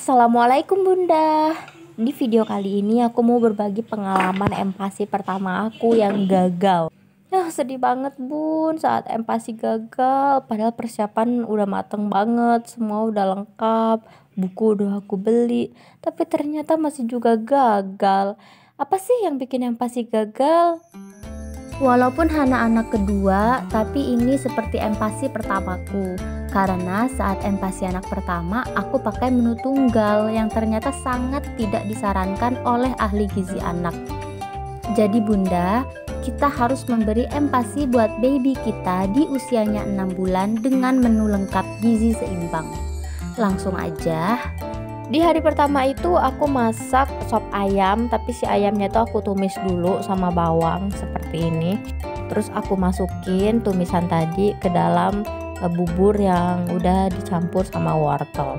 Assalamualaikum Bunda. Di video kali ini aku mau berbagi pengalaman empasi pertama aku yang gagal. Sedih banget Bun saat empasi gagal. Padahal persiapan udah mateng banget, semua udah lengkap, buku udah aku beli, tapi ternyata masih juga gagal. Apa sih yang bikin empasi gagal? Walaupun Hana anak kedua, tapi ini seperti empasi pertamaku. Karena saat empasi anak pertama, aku pakai menu tunggal yang ternyata sangat tidak disarankan oleh ahli gizi anak. Jadi Bunda, kita harus memberi empasi buat baby kita di usianya 6 bulan dengan menu lengkap gizi seimbang. Langsung aja. Di hari pertama itu aku masak sop ayam, tapi si ayamnya tuh aku tumis dulu sama bawang seperti ini. Terus aku masukin tumisan tadi ke dalam bubur yang udah dicampur sama wortel.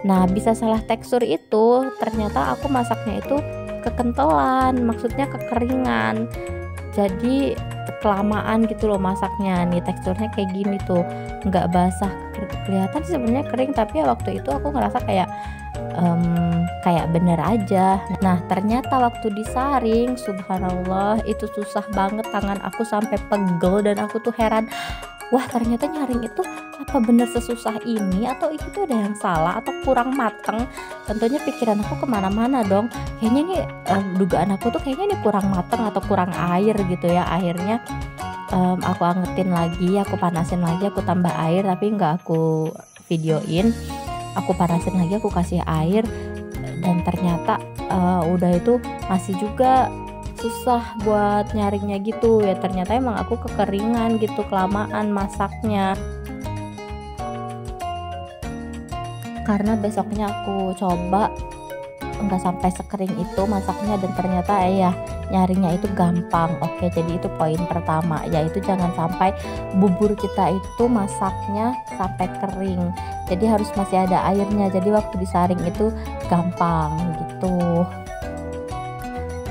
Nah, bisa salah tekstur itu, ternyata aku masaknya itu kekentelan, maksudnya kekeringan. Jadi kelamaan gitu loh masaknya. Nih teksturnya kayak gini tuh, nggak basah, kelihatan sebenarnya kering, tapi ya waktu itu aku ngerasa kayak bener aja. Nah ternyata waktu disaring, subhanallah itu susah banget, tangan aku sampai pegel dan aku tuh heran, wah ternyata nyaring itu apa bener sesusah ini, atau itu ada yang salah atau kurang mateng. Tentunya pikiran aku kemana-mana dong, kayaknya nih dugaan aku tuh kayaknya nih kurang mateng atau kurang air gitu ya. Akhirnya aku angetin lagi, aku panasin lagi, aku tambah air, tapi nggak aku videoin. Aku panasin lagi, aku kasih air, dan ternyata udah itu masih juga susah buat nyaringnya gitu ya. Ternyata emang aku kekeringan gitu, kelamaan masaknya. Karena besoknya aku coba nggak sampai sekering itu masaknya, dan ternyata ya nyaringnya itu gampang. Oke, jadi itu poin pertama, yaitu jangan sampai bubur kita itu masaknya sampai kering, jadi harus masih ada airnya, jadi waktu disaring itu gampang gitu.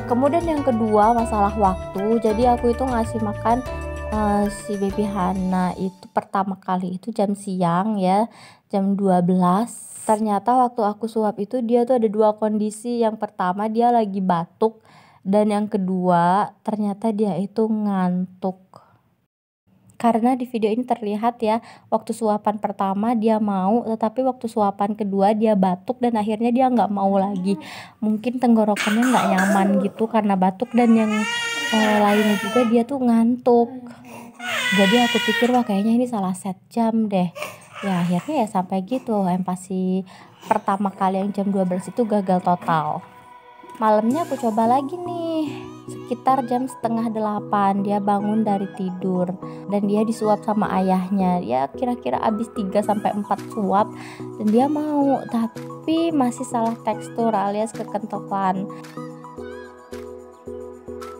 Kemudian yang kedua, masalah waktu. Jadi aku itu ngasih makan si baby Hana itu pertama kali itu jam siang ya, jam 12. Ternyata waktu aku suap itu dia tuh ada dua kondisi. Yang pertama dia lagi batuk, dan yang kedua ternyata dia itu ngantuk. Karena di video ini terlihat ya, waktu suapan pertama dia mau, tetapi waktu suapan kedua dia batuk dan akhirnya dia nggak mau lagi. Mungkin tenggorokannya nggak nyaman gitu karena batuk, dan yang lainnya juga dia tuh ngantuk. Jadi aku pikir wah kayaknya ini salah set jam deh. Ya akhirnya ya sampai gitu, empasi pertama kali yang jam 12 itu gagal total. Malamnya aku coba lagi nih, sekitar jam setengah 8 dia bangun dari tidur dan dia disuap sama ayahnya. Ya kira-kira habis 3-4 suap dan dia mau, tapi masih salah tekstur alias kekentelan.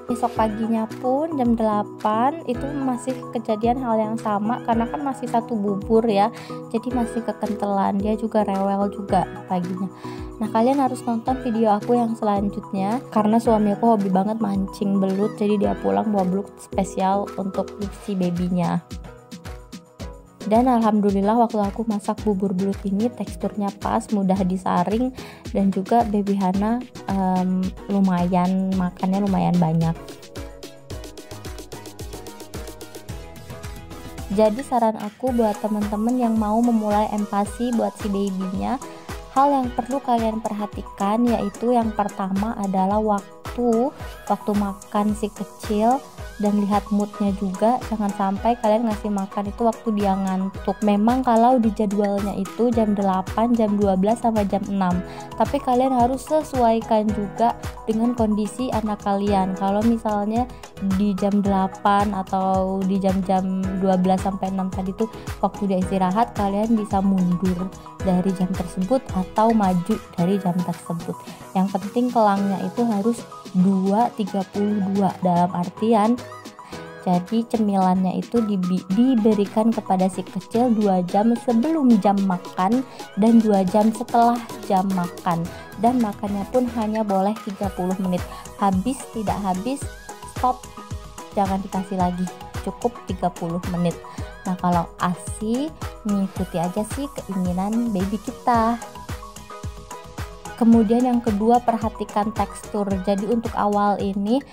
Besok paginya pun jam 8 itu masih kejadian hal yang sama, karena kan masih satu bubur ya, jadi masih kekentelan, dia juga rewel juga paginya. Nah kalian harus nonton video aku yang selanjutnya, karena suami aku hobi banget mancing belut, jadi dia pulang bawa belut spesial untuk si babynya. Dan alhamdulillah waktu aku masak bubur belut ini teksturnya pas, mudah disaring, dan juga baby Hana lumayan makannya lumayan banyak. Jadi saran aku buat teman-teman yang mau memulai empasi buat si babynya, hal yang perlu kalian perhatikan yaitu yang pertama adalah waktu makan si kecil, dan lihat moodnya juga. Jangan sampai kalian ngasih makan itu waktu dia ngantuk. Memang kalau di jadwalnya itu jam 8, jam 12 sampai jam 6, tapi kalian harus sesuaikan juga dengan kondisi anak kalian. Kalau misalnya di jam 8 atau di jam-jam 12 sampai 6 tadi tuh waktu dia istirahat, kalian bisa mundur dari jam tersebut atau maju dari jam tersebut. Yang penting kelangnya itu harus 2.32, dalam artian jadi cemilannya itu diberikan kepada si kecil 2 jam sebelum jam makan dan 2 jam setelah jam makan, dan makannya pun hanya boleh 30 menit. Habis tidak habis, stop, jangan dikasih lagi, cukup 30 menit. Nah kalau ASI, mengikuti aja sih keinginan baby kita. Kemudian yang kedua, perhatikan tekstur. Jadi untuk awal ini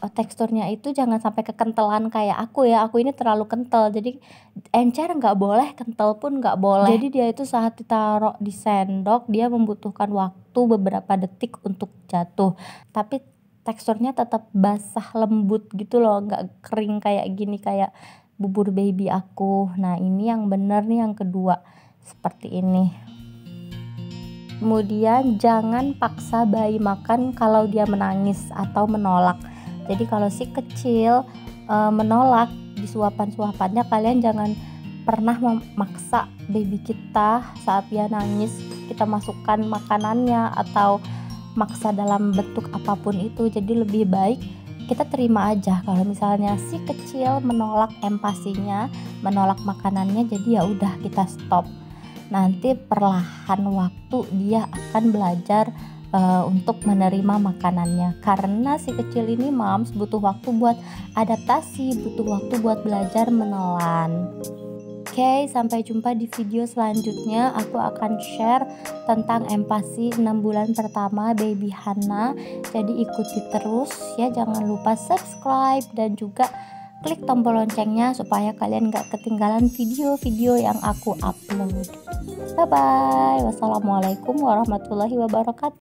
teksturnya itu jangan sampai kekentelan kayak aku ya. Aku ini terlalu kental, jadi encer nggak boleh, kental pun nggak boleh. Jadi dia itu saat ditaruh di sendok dia membutuhkan waktu beberapa detik untuk jatuh, tapi teksturnya tetap basah lembut gitu loh, nggak kering kayak gini kayak bubur baby aku. Nah ini yang bener nih yang kedua, seperti ini. Kemudian jangan paksa bayi makan kalau dia menangis atau menolak. Jadi kalau si kecil menolak di suapan-suapannya, kalian jangan pernah memaksa baby kita saat dia nangis kita masukkan makanannya atau maksa dalam bentuk apapun itu. Jadi lebih baik kita terima aja kalau misalnya si kecil menolak empasinya, menolak makanannya, jadi ya udah kita stop. Nanti perlahan waktu dia akan belajar untuk menerima makanannya, karena si kecil ini mams butuh waktu buat adaptasi, butuh waktu buat belajar menelan. Oke, sampai jumpa di video selanjutnya. Aku akan share tentang empati 6 bulan pertama baby Hana. Jadi ikuti terus ya, jangan lupa subscribe dan juga klik tombol loncengnya supaya kalian gak ketinggalan video-video yang aku upload. Bye bye. Wassalamualaikum warahmatullahi wabarakatuh.